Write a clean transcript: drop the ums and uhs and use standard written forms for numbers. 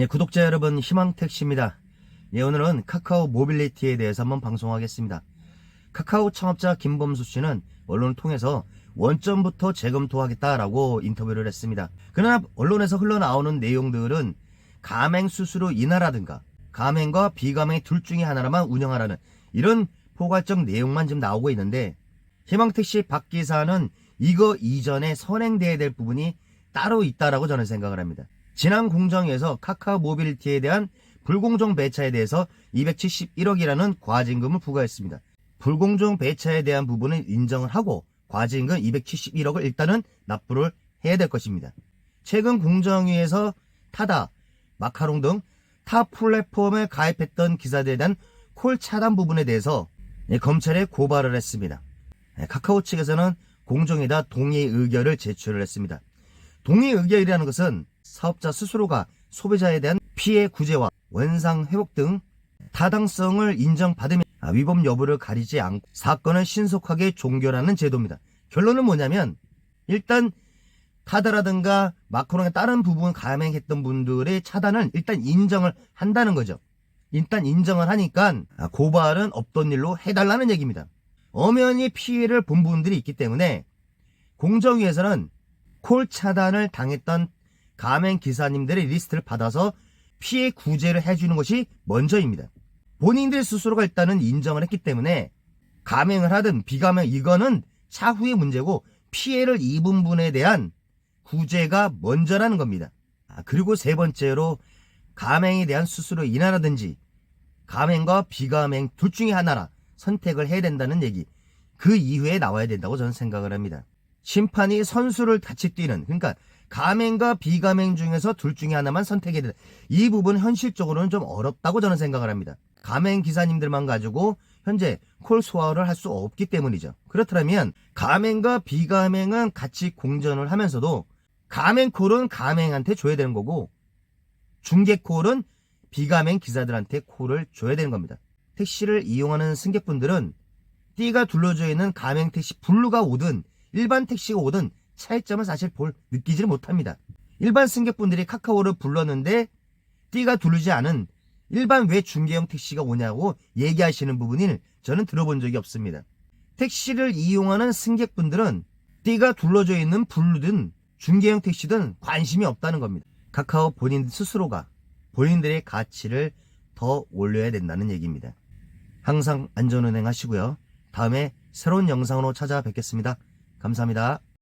예, 구독자 여러분, 희망택시입니다. 예, 오늘은 카카오 모빌리티에 대해서 한번 방송하겠습니다. 카카오 창업자 김범수 씨는 언론을 통해서 원점부터 재검토하겠다라고 인터뷰를 했습니다. 그러나 언론에서 흘러나오는 내용들은 가맹수수료 인하라든가 가맹과 비가맹 둘 중에 하나라만 운영하라는 이런 포괄적 내용만 지금 나오고 있는데, 희망택시 박 기사는 이거 이전에 선행돼야 될 부분이 따로 있다라고 저는 생각을 합니다. 지난 공정위에서 카카오 모빌리티에 대한 불공정 배차에 대해서 271억이라는 과징금을 부과했습니다. 불공정 배차에 대한 부분은 인정을 하고 과징금 271억을 일단은 납부를 해야 될 것입니다. 최근 공정위에서 타다, 마카롱 등 타 플랫폼에 가입했던 기사들에 대한 콜 차단 부분에 대해서 검찰에 고발을 했습니다. 카카오 측에서는 공정위에다 동의 의결을 제출을 했습니다. 동의 의결이라는 것은 사업자 스스로가 소비자에 대한 피해 구제와 원상 회복 등 타당성을 인정받으면 위법 여부를 가리지 않고 사건을 신속하게 종결하는 제도입니다. 결론은 뭐냐면, 일단 타다라든가 마카롱의 다른 부분 가맹했던 분들의 차단을 일단 인정을 한다는 거죠. 일단 인정을 하니까 고발은 없던 일로 해달라는 얘기입니다. 엄연히 피해를 본 분들이 있기 때문에 공정위에서는 콜 차단을 당했던 가맹 기사님들의 리스트를 받아서 피해 구제를 해주는 것이 먼저입니다. 본인들 스스로가 일단은 인정을 했기 때문에 가맹을 하든 비가맹, 이거는 차후의 문제고 피해를 입은 분에 대한 구제가 먼저라는 겁니다. 그리고 세 번째로 가맹에 대한 수수료 인하라든지 가맹과 비가맹 둘 중에 하나라 선택을 해야 된다는 얘기, 그 이후에 나와야 된다고 저는 생각을 합니다. 심판이 선수를 같이 뛰는, 그러니까 가맹과 비가맹 중에서 둘 중에 하나만 선택해야 된다. 이 부분은 현실적으로는 좀 어렵다고 저는 생각을 합니다. 가맹 기사님들만 가지고 현재 콜 소화를 할 수 없기 때문이죠. 그렇다면 가맹과 비가맹은 같이 공전을 하면서도 가맹 콜은 가맹한테 줘야 되는 거고 중개 콜은 비가맹 기사들한테 콜을 줘야 되는 겁니다. 택시를 이용하는 승객분들은 띠가 둘러져 있는 가맹 택시 블루가 오든 일반 택시가 오든 차이점을 사실 느끼지를 못합니다. 일반 승객분들이 카카오를 불렀는데 띠가 두르지 않은 일반 왜 중개형 택시가 오냐고 얘기하시는 부분을 저는 들어본 적이 없습니다. 택시를 이용하는 승객분들은 띠가 둘러져 있는 블루든 중개형 택시든 관심이 없다는 겁니다. 카카오 본인 스스로가 본인들의 가치를 더 올려야 된다는 얘기입니다. 항상 안전운행 하시고요. 다음에 새로운 영상으로 찾아뵙겠습니다. 감사합니다.